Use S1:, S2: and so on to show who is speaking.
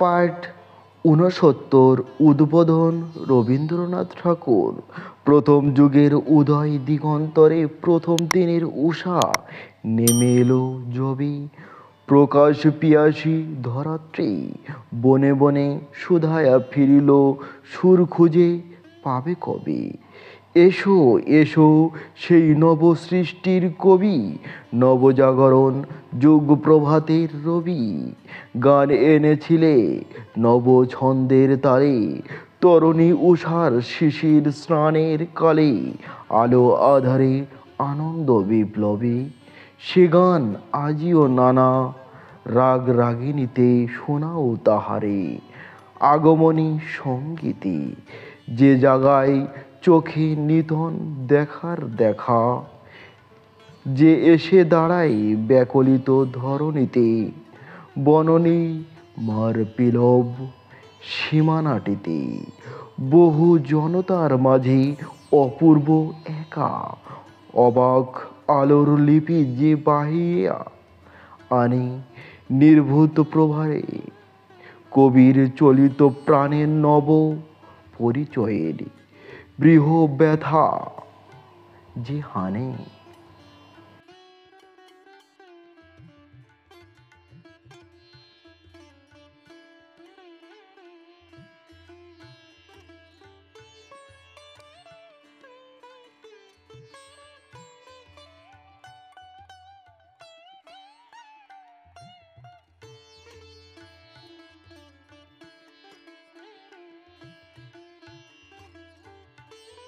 S1: Part ৬৯ উদ্বোধন রবীন্দ্রনাথ ঠাকুর। প্রথম যুগের উদয় দিগন্তরে প্রথম দিনের উষা নেমে এলো যবি, প্রকাশ পিয়াসী ধরাত্রী বনে বনে শুধায়া ফিরিল, সুর খুঁজে পাবে কবি। এসো এসো সেই নবসৃষ্টির কবি, নবজাগরণ যুগ প্রভাতের রবি। গান এনেছিলে নব ছন্দের তালে, তরুণী উষার শিশির স্নানের কালে, আলো আধারে আনন্দ বিপ্লবী। সে গান আজিও নানা রাগ রাগিণীতে শোনাও তাহারে, আগমনী সঙ্গীতে যে জাগায় চোখে নিধন দেখার দেখা, যে এসে দাঁড়ায় ব্যাকলিত ধরণীতে, বননী মার পিলব সীমানাটিতে। বহু জনতার মাঝে অপূর্ব একা, অবাক আলোর লিপি যে বাহিয়া আনে নির্ভূত প্রভারে, কবির চলিত প্রাণের নব পরিচয়ের বৃহ ব্যথা যে হানে।